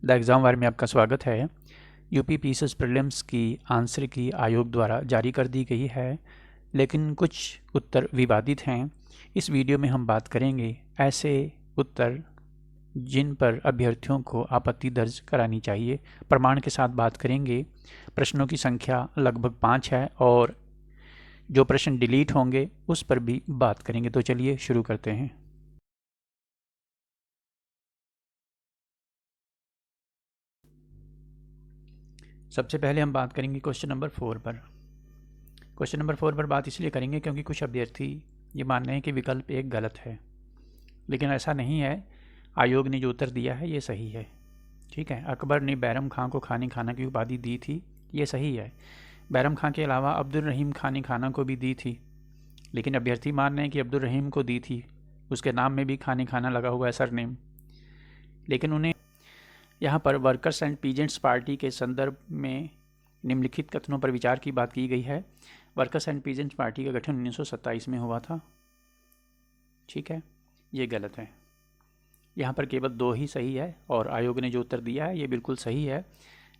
The exam वार में आपका स्वागत है। यूपी पीसीएस प्रीलिम्स की आंसर की आयोग द्वारा जारी कर दी गई है, लेकिन कुछ उत्तर विवादित हैं। इस वीडियो में हम बात करेंगे ऐसे उत्तर जिन पर अभ्यर्थियों को आपत्ति दर्ज करानी चाहिए। प्रमाण के साथ बात करेंगे। प्रश्नों की संख्या लगभग 5 है और जो प्रश्न डिलीट होंगे उस पर भी बात करेंगे। तो चलिए शुरू करते हैं। सबसे पहले हम बात करेंगे क्वेश्चन नंबर 4 पर। क्वेश्चन नंबर 4 पर बात इसलिए करेंगे क्योंकि कुछ अभ्यर्थी ये मान रहे हैं कि विकल्प एक गलत है, लेकिन ऐसा नहीं है। आयोग ने जो उत्तर दिया है ये सही है। ठीक है, अकबर ने बैरम खां को खाने खाना की उपाधि दी थी, ये सही है। बैरम खां के अलावा अब्दुल रहीम खाने खाना को भी दी थी, लेकिन अभ्यर्थी मान रहे हैं कि अब्दुल रहीम को दी थी, उसके नाम में भी खाने खाना लगा हुआ है, सरनेम। लेकिन उन्हें यहाँ पर वर्कर्स एंड पीजेंट्स पार्टी के संदर्भ में निम्नलिखित कथनों पर विचार की बात की गई है। वर्कर्स एंड पीजेंट्स पार्टी का गठन 1927 में हुआ था। ठीक है, ये गलत है। यहाँ पर केवल 2 ही सही है और आयोग ने जो उत्तर दिया है ये बिल्कुल सही है।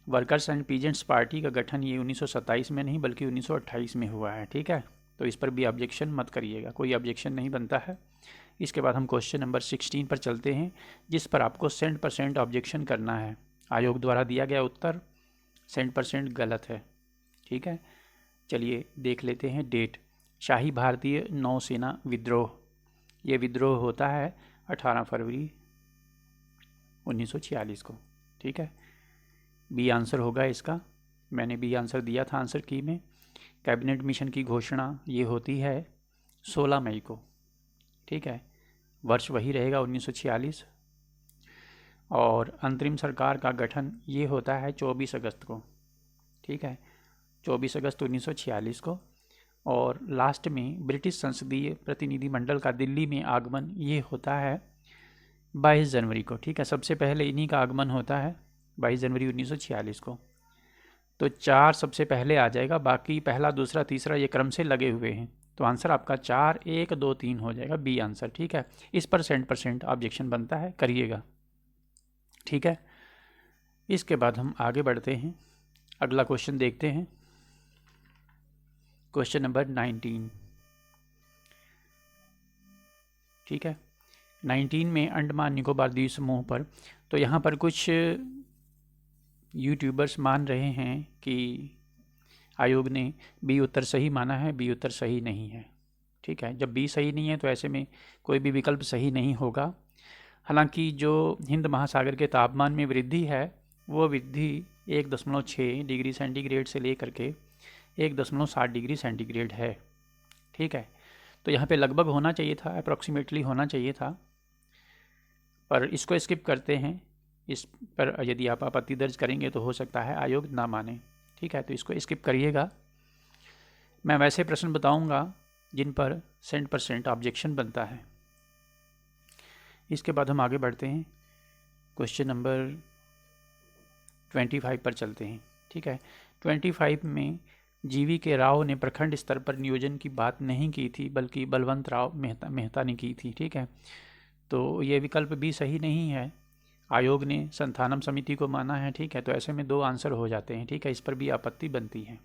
वर्कर्स एंड पीजेंट्स पार्टी का गठन ये 1927 में नहीं बल्कि 1928 में हुआ है। ठीक है, तो इस पर भी ऑब्जेक्शन मत करिएगा, कोई ऑब्जेक्शन नहीं बनता है। इसके बाद हम क्वेश्चन नंबर 16 पर चलते हैं, जिस पर आपको 100% ऑब्जेक्शन करना है। आयोग द्वारा दिया गया उत्तर 100% गलत है। ठीक है, चलिए देख लेते हैं डेट। शाही भारतीय नौसेना विद्रोह, ये विद्रोह होता है 18 फरवरी 1946 को। ठीक है, बी आंसर होगा इसका। मैंने बी आंसर दिया था आंसर की में। कैबिनेट मिशन की घोषणा ये होती है 16 मई को। ठीक है, वर्ष वही रहेगा 1946। और अंतरिम सरकार का गठन ये होता है 24 अगस्त को। ठीक है, 24 अगस्त 1946 को। और लास्ट में ब्रिटिश संसदीय प्रतिनिधिमंडल का दिल्ली में आगमन ये होता है 22 जनवरी को। ठीक है, सबसे पहले इन्हीं का आगमन होता है 22 जनवरी 1946 को। तो 4 सबसे पहले आ जाएगा, बाकी पहला दूसरा तीसरा ये क्रम से लगे हुए हैं। तो आंसर आपका 4 1 2 3 हो जाएगा, बी आंसर। ठीक है, इस पर 100% ऑब्जेक्शन बनता है, करिएगा। ठीक है, इसके बाद हम आगे बढ़ते हैं, अगला क्वेश्चन देखते हैं। Question number 19। ठीक है, 19 में अंडमान निकोबार द्वीप समूह पर, तो यहाँ पर कुछ यूट्यूबर्स मान रहे हैं कि आयोग ने बी उत्तर सही माना है, बी उत्तर सही नहीं है। ठीक है, जब बी सही नहीं है तो ऐसे में कोई भी विकल्प सही नहीं होगा। हालांकि जो हिंद महासागर के तापमान में वृद्धि है वो वृद्धि 1.6 डिग्री सेंटीग्रेड से लेकर के 1.7 डिग्री सेंटीग्रेड है। ठीक है, तो यहाँ पे लगभग होना चाहिए था, अप्रॉक्सीमेटली होना चाहिए था, पर इसको स्किप करते हैं। इस पर यदि आप आपत्ति दर्ज करेंगे तो हो सकता है आयोग ना माने। ठीक है, तो इसको स्किप करिएगा। मैं वैसे प्रश्न बताऊंगा जिन पर 100% ऑब्जेक्शन बनता है। इसके बाद हम आगे बढ़ते हैं, क्वेश्चन नंबर 25 पर चलते हैं। ठीक है, 25 में जीवी के राव ने प्रखंड स्तर पर नियोजन की बात नहीं की थी, बल्कि बलवंत राव मेहता ने की थी। ठीक है, तो ये विकल्प भी सही नहीं है। आयोग ने संथानम समिति को माना है। ठीक है, तो ऐसे में 2 आंसर हो जाते हैं। ठीक है, इस पर भी आपत्ति बनती है।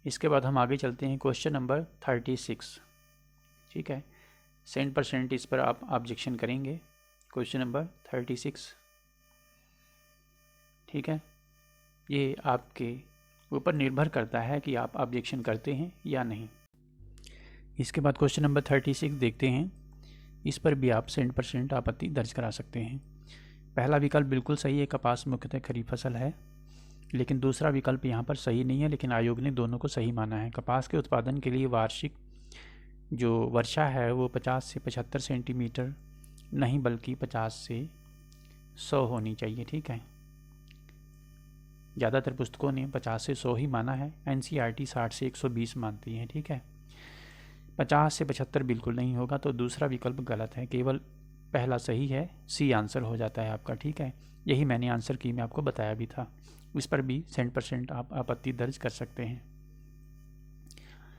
इसके बाद हम आगे चलते हैं, क्वेश्चन नंबर 36। ठीक है, 100% इस पर आप ऑब्जेक्शन करेंगे। Question number 36। ठीक है, ये आपके ऊपर निर्भर करता है कि आप ऑब्जेक्शन करते हैं या नहीं। इसके बाद क्वेश्चन नंबर 36 देखते हैं, इस पर भी आप 100% आपत्ति दर्ज करा सकते हैं। पहला विकल्प बिल्कुल सही है, कपास मुख्यतः खरीफ फसल है, लेकिन दूसरा विकल्प यहाँ पर सही नहीं है, लेकिन आयोग ने दोनों को सही माना है। कपास के उत्पादन के लिए वार्षिक जो वर्षा है वो 50 से 75 सेंटीमीटर नहीं बल्कि 50 से 100 होनी चाहिए। ठीक है, ज़्यादातर पुस्तकों ने 50 से 100 ही माना है, एनसीईआरटी 60 से 120 मानती है। ठीक है, 50 से 75 बिल्कुल नहीं होगा, तो दूसरा विकल्प गलत है, केवल पहला सही है, सी आंसर हो जाता है आपका। ठीक है, यही मैंने आंसर की में आपको बताया भी था। इस पर भी 100% आप आपत्ति दर्ज कर सकते हैं।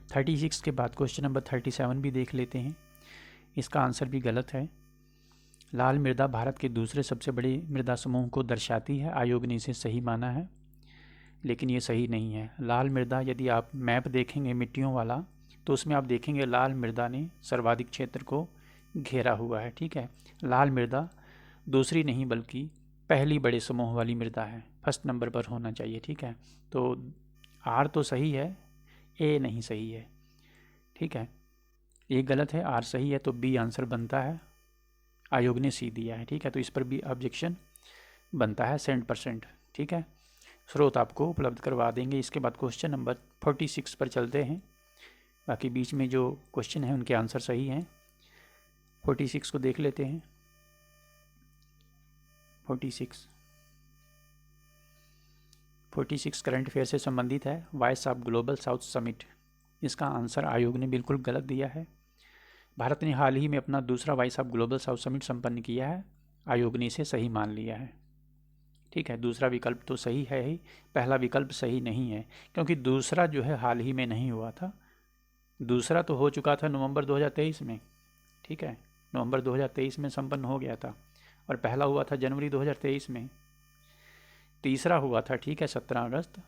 36 के बाद क्वेश्चन नंबर 37 भी देख लेते हैं। इसका आंसर भी गलत है। लाल मृदा भारत के दूसरे सबसे बड़े मृदा समूह को दर्शाती है। आयोग ने इसे सही माना है, लेकिन ये सही नहीं है। लाल मृदा, यदि आप मैप देखेंगे मिट्टियों वाला, तो उसमें आप देखेंगे लाल मृदा ने सर्वाधिक क्षेत्र को घेरा हुआ है। ठीक है, लाल मृदा दूसरी नहीं बल्कि पहली बड़े समूह वाली मृदा है, फर्स्ट नंबर पर होना चाहिए। ठीक है, तो आर तो सही है, ए नहीं सही है। ठीक है, ए गलत है, आर सही है, तो बी आंसर बनता है। आयोग ने सी दिया है। ठीक है, तो इस पर भी ऑब्जेक्शन बनता है 100%। ठीक है, स्रोत आपको उपलब्ध करवा देंगे। इसके बाद क्वेश्चन नंबर 46 पर चलते हैं। बाकी बीच में जो क्वेश्चन हैं उनके आंसर सही हैं। 46 को देख लेते हैं। 46 करंट अफेयर से संबंधित है। Voice of global south summit, इसका आंसर आयोग ने बिल्कुल गलत दिया है। भारत ने हाल ही में अपना दूसरा voice of global south summit संपन्न किया है। आयोग ने इसे सही मान लिया है। ठीक है, दूसरा विकल्प तो सही है ही, पहला विकल्प सही नहीं है, क्योंकि दूसरा जो है हाल ही में नहीं हुआ था। दूसरा तो हो चुका था नवंबर 2023 में। ठीक है, नवंबर 2023 में संपन्न हो गया था, और पहला हुआ था जनवरी 2023 में। तीसरा हुआ था, ठीक है, 17 अगस्त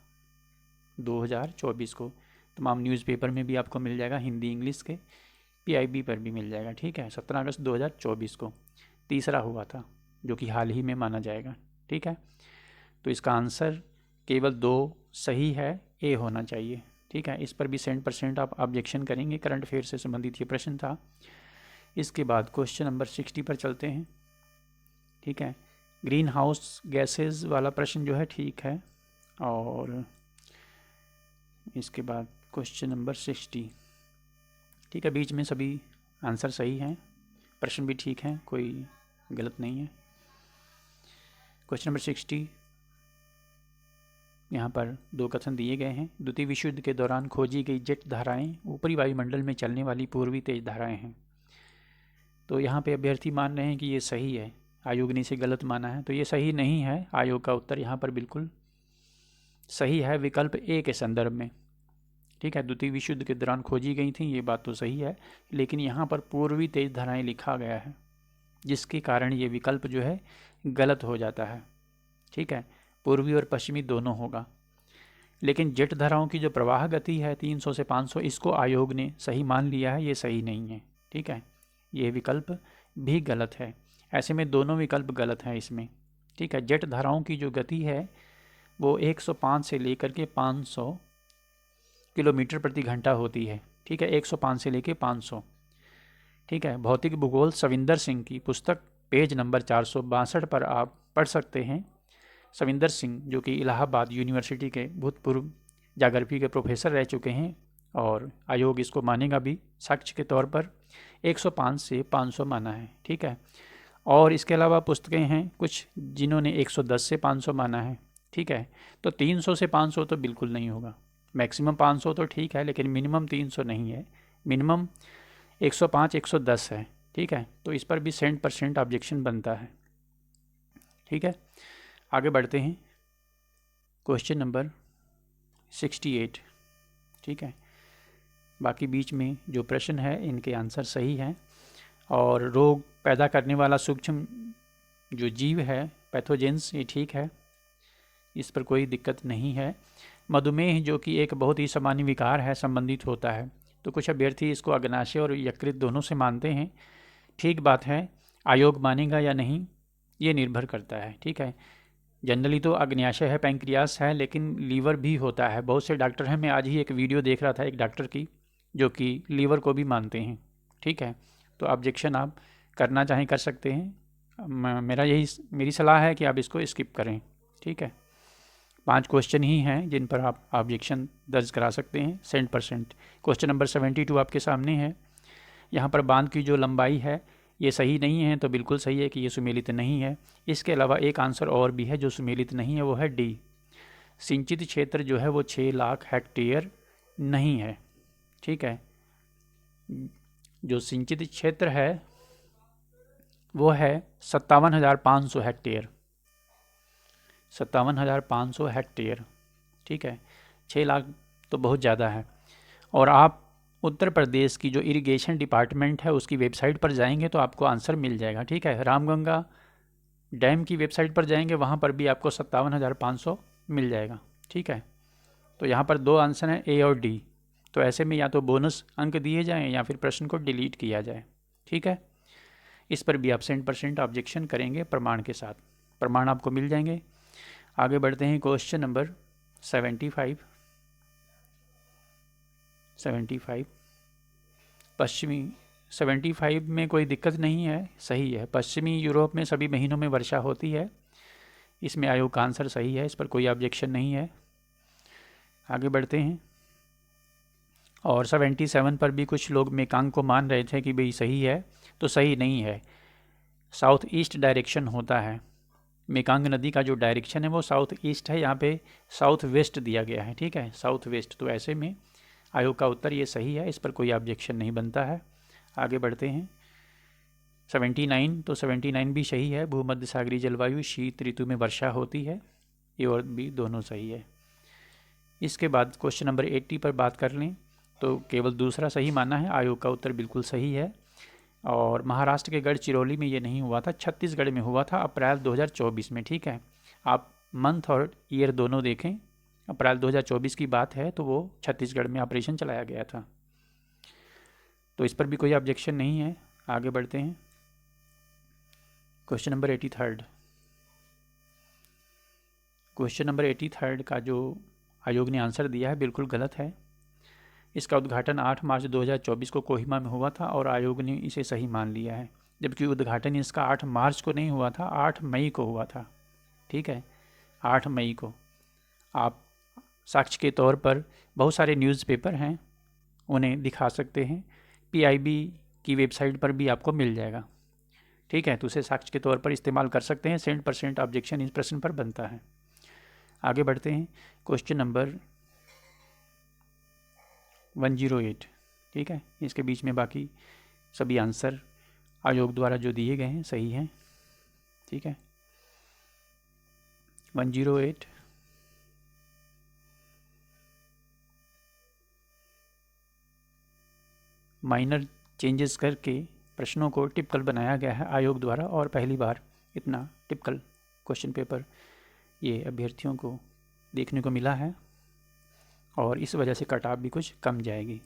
2024 को। तमाम न्यूज़पेपर में भी आपको मिल जाएगा, हिंदी इंग्लिश के, PIB पर भी मिल जाएगा। ठीक है, 17 अगस्त 2024 को तीसरा हुआ था, जो कि हाल ही में माना जाएगा। ठीक है, तो इसका आंसर केवल 2 सही है, ए होना चाहिए। ठीक है, इस पर भी 100% आप ऑब्जेक्शन करेंगे। करंट अफेयर से संबंधित ये प्रश्न था। इसके बाद क्वेश्चन नंबर 60 पर चलते हैं। ठीक है, ग्रीन हाउस गैसेज वाला प्रश्न जो है ठीक है, और इसके बाद क्वेश्चन नंबर 60। ठीक है, बीच में सभी आंसर सही हैं, प्रश्न भी ठीक हैं, कोई गलत नहीं है। क्वेश्चन नंबर 60, यहाँ पर 2 कथन दिए गए हैं। द्वितीय विश्व युद्ध के दौरान खोजी गई जेट धाराएं ऊपरी वायुमंडल में चलने वाली पूर्वी तेज धाराएं हैं। तो यहाँ पे अभ्यर्थी मान रहे हैं कि ये सही है, आयोग ने इसे गलत माना है, तो ये सही नहीं है। आयोग का उत्तर यहाँ पर बिल्कुल सही है, विकल्प ए के संदर्भ में। ठीक है, द्वितीय विश्व युद्ध के दौरान खोजी गई थी, ये बात तो सही है, लेकिन यहाँ पर पूर्वी तेज धाराएं लिखा गया है, जिसके कारण ये विकल्प जो है गलत हो जाता है। ठीक है, पूर्वी और पश्चिमी दोनों होगा, लेकिन जेट धाराओं की जो प्रवाह गति है 300 से 500, इसको आयोग ने सही मान लिया है, ये सही नहीं है। ठीक है, ये विकल्प भी गलत है। ऐसे में दोनों विकल्प गलत हैं इसमें। ठीक है, जेट धाराओं की जो गति है वो 105 से लेकर के 500 किलोमीटर प्रति घंटा होती है। ठीक है, 105 से लेकर 500। ठीक है, भौतिक भूगोल सविंदर सिंह की पुस्तक पेज नंबर 462 पर आप पढ़ सकते हैं। सविंदर सिंह जो कि इलाहाबाद यूनिवर्सिटी के भूतपूर्व ज्योग्राफी के प्रोफेसर रह चुके हैं, और आयोग इसको मानेगा भी साक्ष्य के तौर पर। 105 से 500 माना है। ठीक है, और इसके अलावा पुस्तकें हैं कुछ जिन्होंने 110 से 500 माना है। ठीक है, तो 300 से 500 तो बिल्कुल नहीं होगा। मैक्सिमम 500 तो ठीक है, लेकिन मिनिमम 300 नहीं है, मिनिमम 105 110 है। ठीक है, तो इस पर भी 100% ऑब्जेक्शन बनता है। ठीक है, आगे बढ़ते हैं। Question number 68। ठीक है, बाकी बीच में जो प्रश्न है इनके आंसर सही हैं, और रोग पैदा करने वाला सूक्ष्म जो जीव है पैथोजेंस, ये ठीक है, इस पर कोई दिक्कत नहीं है। मधुमेह जो कि एक बहुत ही सामान्य विकार है, संबंधित होता है, तो कुछ अभ्यर्थी इसको अग्नाशय और यकृत दोनों से मानते हैं। ठीक बात है, आयोग मानेगा या नहीं ये निर्भर करता है। ठीक है, जनरली तो अग्न्याशय है, पैंक्रियास है, लेकिन लीवर भी होता है। बहुत से डॉक्टर हैं, मैं आज ही एक वीडियो देख रहा था एक डॉक्टर की, जो कि लीवर को भी मानते हैं। ठीक है, तो ऑब्जेक्शन आप करना चाहें कर सकते हैं। मेरी सलाह है कि आप इसको स्किप करें। ठीक है, 5 क्वेश्चन ही हैं जिन पर आप ऑब्जेक्शन दर्ज करा सकते हैं 100%। क्वेश्चन नंबर 72 आपके सामने है। यहाँ पर बांध की जो लंबाई है ये सही नहीं है, तो बिल्कुल सही है कि ये सुमेलित नहीं है। इसके अलावा एक आंसर और भी है जो सुमेलित नहीं है, वो है डी। सिंचित क्षेत्र जो है वो 6 लाख हेक्टेयर नहीं है। ठीक है, जो सिंचित क्षेत्र है वो है 57,500 हेक्टेयर, 57,500 हेक्टेयर। ठीक है, 6 लाख तो बहुत ज़्यादा है, और आप उत्तर प्रदेश की जो इरिगेशन डिपार्टमेंट है उसकी वेबसाइट पर जाएंगे तो आपको आंसर मिल जाएगा। ठीक है, रामगंगा डैम की वेबसाइट पर जाएंगे, वहाँ पर भी आपको 57,500 मिल जाएगा। ठीक है, तो यहाँ पर दो आंसर हैं ए और डी। तो ऐसे में या तो बोनस अंक दिए जाएं या फिर प्रश्न को डिलीट किया जाए। ठीक है, इस पर भी आप 100% ऑब्जेक्शन करेंगे प्रमाण के साथ, प्रमाण आपको मिल जाएंगे। आगे बढ़ते हैं, क्वेश्चन नंबर 75। पश्चिमी 75 में कोई दिक्कत नहीं है, सही है। पश्चिमी यूरोप में सभी महीनों में वर्षा होती है, इसमें आयोग का आंसर सही है, इस पर कोई ऑब्जेक्शन नहीं है। आगे बढ़ते हैं, और 77 पर भी कुछ लोग मेकांग को मान रहे थे कि भाई सही है, तो सही नहीं है। साउथ ईस्ट डायरेक्शन होता है, मेकांग नदी का जो डायरेक्शन है वो साउथ ईस्ट है, यहाँ पे साउथ वेस्ट दिया गया है। ठीक है, साउथ वेस्ट, तो ऐसे में आयोग का उत्तर ये सही है, इस पर कोई ऑब्जेक्शन नहीं बनता है। आगे बढ़ते हैं, 79, तो 79 भी सही है। भूमध्य सागरीय जलवायु, शीत ऋतु में वर्षा होती है, ये और भी दोनों सही है। इसके बाद क्वेश्चन नंबर 80 पर बात कर लें तो केवल दूसरा सही माना है, आयोग का उत्तर बिल्कुल सही है। और महाराष्ट्र के गढ़चिरौली में ये नहीं हुआ था, छत्तीसगढ़ में हुआ था अप्रैल 2024 में। ठीक है, आप मंथ और ईयर दोनों देखें, अप्रैल 2024 की बात है, तो वो छत्तीसगढ़ में ऑपरेशन चलाया गया था, तो इस पर भी कोई ऑब्जेक्शन नहीं है। आगे बढ़ते हैं, क्वेश्चन नंबर 83। क्वेश्चन नंबर 83 का जो आयोग ने आंसर दिया है बिल्कुल गलत है। इसका उद्घाटन 8 मार्च 2024 को कोहिमा में हुआ था और आयोग ने इसे सही मान लिया है, जबकि उद्घाटन इसका 8 मार्च को नहीं हुआ था, 8 मई को हुआ था। ठीक है, 8 मई को। आप साक्ष्य के तौर पर बहुत सारे न्यूज़पेपर हैं, उन्हें दिखा सकते हैं, PIB की वेबसाइट पर भी आपको मिल जाएगा। ठीक है, तो उसे साक्ष्य के तौर पर इस्तेमाल कर सकते हैं। 100% ऑब्जेक्शन इस प्रश्न पर बनता है। आगे बढ़ते हैं, क्वेश्चन नंबर 108। ठीक है, इसके बीच में बाकी सभी आंसर आयोग द्वारा जो दिए गए हैं सही हैं। ठीक है, 108। माइनर चेंजेस करके प्रश्नों को टिपिकल बनाया गया है आयोग द्वारा, और पहली बार इतना टिपिकल क्वेश्चन पेपर ये अभ्यर्थियों को देखने को मिला है, और इस वजह से कट ऑफ भी कुछ कम जाएगी।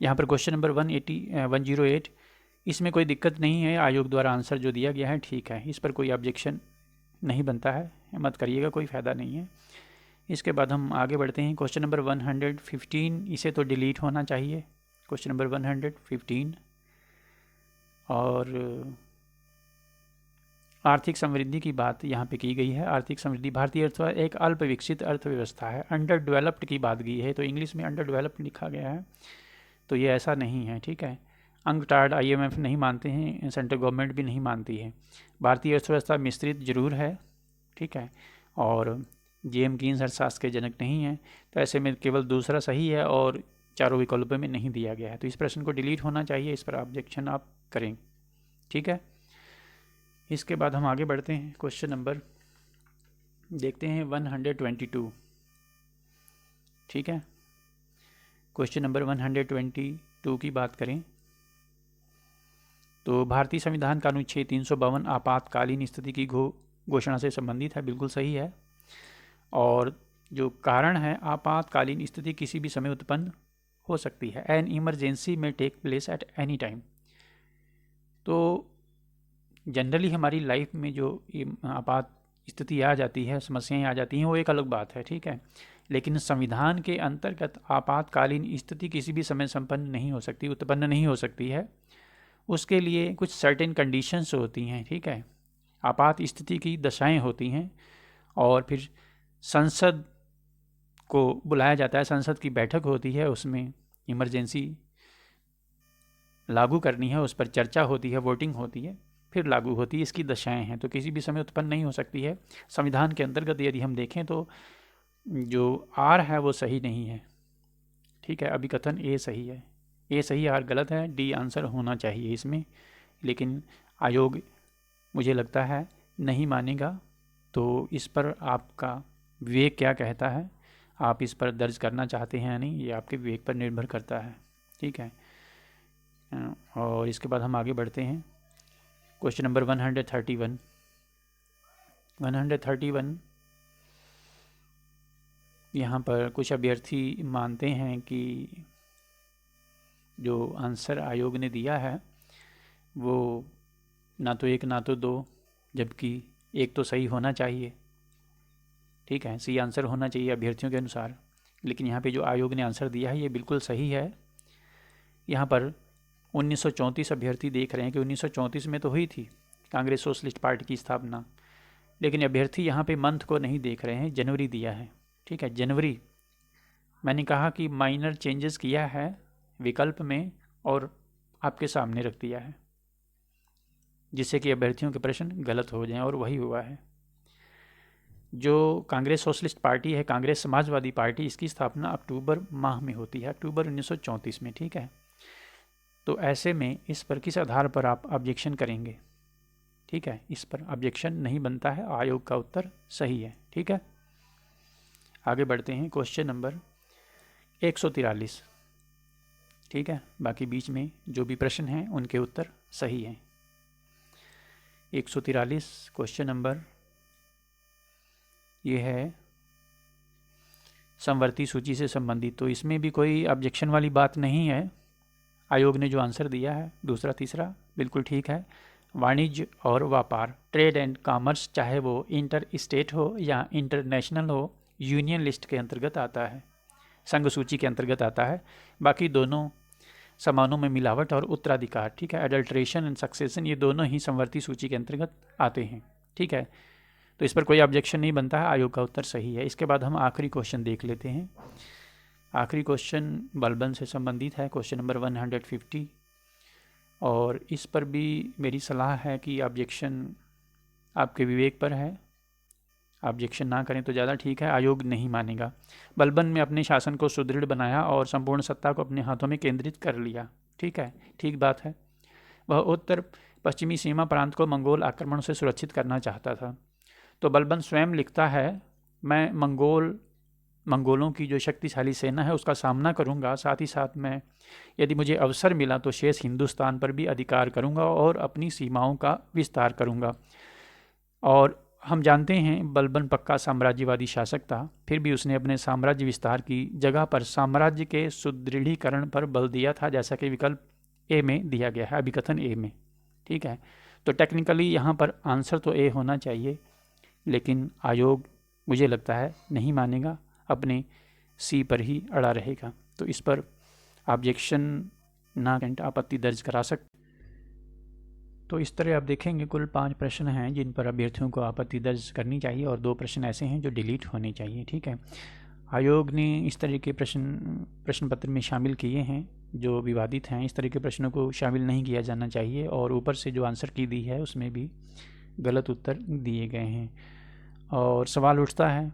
यहाँ पर क्वेश्चन नंबर 108, इसमें कोई दिक्कत नहीं है, आयोग द्वारा आंसर जो दिया गया है ठीक है, इस पर कोई ऑब्जेक्शन नहीं बनता है, मत करिएगा, कोई फ़ायदा नहीं है। इसके बाद हम आगे बढ़ते हैं, क्वेश्चन नंबर 115, इसे तो डिलीट होना चाहिए, क्वेश्चन नंबर 115। और आर्थिक समृद्धि की बात यहाँ पे की गई है। आर्थिक समृद्धि, भारतीय अर्थव्यवस्था एक अल्प विकसित अर्थव्यवस्था है, अंडर डेवलप्ड की बात की है, तो इंग्लिश में अंडर डेवलप्ड लिखा गया है, तो ये ऐसा नहीं है। ठीक है, अंकटाड IMF नहीं मानते हैं, सेंट्रल गवर्नमेंट भी नहीं मानती है। भारतीय अर्थव्यवस्था मिश्रित जरूर है, ठीक है, और JM कीन्स अर्थशास्त्र के जनक नहीं है, तो ऐसे में केवल दूसरा सही है और चारों विकल्पों में नहीं दिया गया है, तो इस प्रश्न को डिलीट होना चाहिए, इस पर ऑब्जेक्शन आप करें। ठीक है, इसके बाद हम आगे बढ़ते हैं, क्वेश्चन नंबर देखते हैं 122। ठीक है, क्वेश्चन नंबर 122 की बात करें तो भारतीय संविधान का अनुच्छेद 352 आपातकालीन स्थिति की घोषणा से संबंधित है, बिल्कुल सही है। और जो कारण है, आपातकालीन स्थिति किसी भी समय उत्पन्न हो सकती है, एन इमरजेंसी में take place at any time. तो जनरली हमारी लाइफ में जो आपात स्थिति आ जाती है, समस्याएं आ जाती हैं, वो एक अलग बात है। ठीक है, लेकिन संविधान के अंतर्गत आपातकालीन स्थिति किसी भी समय संपन्न नहीं हो सकती, उत्पन्न नहीं हो सकती है, उसके लिए कुछ सर्टेन कंडीशंस होती हैं। ठीक है, आपात स्थिति की दशाएं होती हैं, और फिर संसद को बुलाया जाता है, संसद की बैठक होती है, उसमें इमरजेंसी लागू करनी है, उस पर चर्चा होती है, वोटिंग होती है, फिर लागू होती है। इसकी दशाएं हैं, तो किसी भी समय उत्पन्न नहीं हो सकती है। संविधान के अंतर्गत यदि हम देखें तो जो आर है वो सही नहीं है। ठीक है, अभिकथन ए सही है, ए सही, आर गलत है, डी आंसर होना चाहिए इसमें, लेकिन आयोग मुझे लगता है नहीं मानेगा। तो इस पर आपका विवेक क्या कहता है, आप इस पर दर्ज करना चाहते हैं या नहीं, ये आपके विवेक पर निर्भर करता है। ठीक है, और इसके बाद हम आगे बढ़ते हैं। Question number 131। 131 यहाँ पर कुछ अभ्यर्थी मानते हैं कि जो आंसर आयोग ने दिया है वो ना तो एक ना तो दो, जबकि एक तो सही होना चाहिए। ठीक है, सही आंसर होना चाहिए अभ्यर्थियों के अनुसार, लेकिन यहाँ पे जो आयोग ने आंसर दिया है ये बिल्कुल सही है। यहाँ पर 1934 अभ्यर्थी देख रहे हैं कि 1934 में तो हुई थी कांग्रेस सोशलिस्ट पार्टी की स्थापना, लेकिन अभ्यर्थी यहाँ पे मंथ को नहीं देख रहे हैं, जनवरी दिया है। ठीक है, जनवरी। मैंने कहा कि माइनर चेंजेस किया है विकल्प में और आपके सामने रख दिया है, जिससे कि अभ्यर्थियों के प्रश्न गलत हो जाएं, और वही हुआ है। जो कांग्रेस सोशलिस्ट पार्टी है, कांग्रेस समाजवादी पार्टी, इसकी स्थापना अक्टूबर माह में होती है, अक्टूबर 1934 में। ठीक है, तो ऐसे में इस पर किस आधार पर आप ऑब्जेक्शन करेंगे? ठीक है, इस पर ऑब्जेक्शन नहीं बनता है, आयोग का उत्तर सही है। ठीक है, आगे बढ़ते हैं। Question number 143। ठीक है, बाकी बीच में जो भी प्रश्न हैं उनके उत्तर सही हैं। 143 क्वेश्चन नंबर ये है समवर्ती सूची से संबंधित, तो इसमें भी कोई ऑब्जेक्शन वाली बात नहीं है। आयोग ने जो आंसर दिया है दूसरा तीसरा बिल्कुल ठीक है। वाणिज्य और व्यापार, ट्रेड एंड कॉमर्स, चाहे वो इंटर स्टेट हो या इंटरनेशनल हो, यूनियन लिस्ट के अंतर्गत आता है, संघ सूची के अंतर्गत आता है। बाकी दोनों सामानों में मिलावट और उत्तराधिकार, ठीक है, एडल्ट्रेशन एंड सक्सेशन, ये दोनों ही समवर्ती सूची के अंतर्गत आते हैं। ठीक है, तो इस पर कोई ऑब्जेक्शन नहीं बनता है, आयोग का उत्तर सही है। इसके बाद हम आखिरी क्वेश्चन देख लेते हैं। आखिरी क्वेश्चन बलबन से संबंधित है, क्वेश्चन नंबर 150, और इस पर भी मेरी सलाह है कि ऑब्जेक्शन आपके विवेक पर है, ऑब्जेक्शन ना करें तो ज़्यादा ठीक है, आयोग नहीं मानेगा। बलबन में अपने शासन को सुदृढ़ बनाया और संपूर्ण सत्ता को अपने हाथों में केंद्रित कर लिया। ठीक है, ठीक बात है। वह उत्तर पश्चिमी सीमा प्रांत को मंगोल आक्रमण से सुरक्षित करना चाहता था। तो बलबन स्वयं लिखता है, मैं मंगोलों की जो शक्तिशाली सेना है उसका सामना करूंगा, साथ ही साथ मैं यदि मुझे अवसर मिला तो शेष हिंदुस्तान पर भी अधिकार करूंगा और अपनी सीमाओं का विस्तार करूंगा। और हम जानते हैं बलबन पक्का साम्राज्यवादी शासक था, फिर भी उसने अपने साम्राज्य विस्तार की जगह पर साम्राज्य के सुदृढ़ीकरण पर बल दिया था, जैसा कि विकल्प ए में दिया गया है, अभिकथन ए में। ठीक है, तो टेक्निकली यहाँ पर आंसर तो ए होना चाहिए, लेकिन आयोग मुझे लगता है नहीं मानेगा, अपने सी पर ही अड़ा रहेगा। तो इस पर ऑब्जेक्शन ना आपत्ति दर्ज करा सकते। तो इस तरह आप देखेंगे कुल 5 प्रश्न हैं जिन पर अभ्यर्थियों को आपत्ति दर्ज करनी चाहिए, और 2 प्रश्न ऐसे हैं जो डिलीट होने चाहिए। ठीक है, आयोग ने इस तरह के प्रश्न पत्र में शामिल किए हैं जो विवादित हैं। इस तरह के प्रश्नों को शामिल नहीं किया जाना चाहिए, और ऊपर से जो आंसर की दी है उसमें भी गलत उत्तर दिए गए हैं। और सवाल उठता है,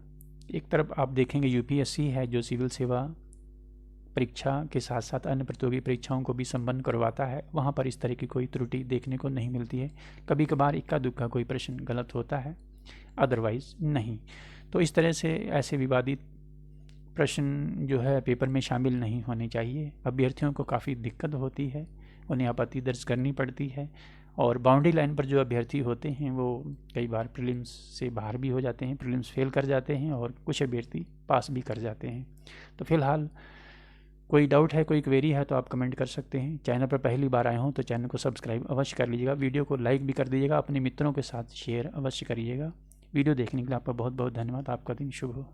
एक तरफ आप देखेंगे यूपीएससी है जो सिविल सेवा परीक्षा के साथ साथ अन्य प्रतियोगी परीक्षाओं को भी संपन्न करवाता है, वहाँ पर इस तरह की कोई त्रुटि देखने को नहीं मिलती है। कभी कभार इक्का दुक्का कोई प्रश्न गलत होता है, अदरवाइज़ नहीं। तो इस तरह से ऐसे विवादित प्रश्न जो है पेपर में शामिल नहीं होने चाहिए। अभ्यर्थियों को काफ़ी दिक्कत होती है, उन्हें आपत्ति दर्ज करनी पड़ती है, और बाउंड्री लाइन पर जो अभ्यर्थी होते हैं वो कई बार प्रीलिम्स से बाहर भी हो जाते हैं, प्रीलिम्स फेल कर जाते हैं, और कुछ अभ्यर्थी पास भी कर जाते हैं। तो फिलहाल कोई डाउट है, कोई क्वेरी है तो आप कमेंट कर सकते हैं। चैनल पर पहली बार आए हों तो चैनल को सब्सक्राइब अवश्य कर लीजिएगा, वीडियो को लाइक भी कर दीजिएगा, अपने मित्रों के साथ शेयर अवश्य करिएगा। वीडियो देखने के लिए आपका बहुत बहुत धन्यवाद। आपका दिन शुभ हो।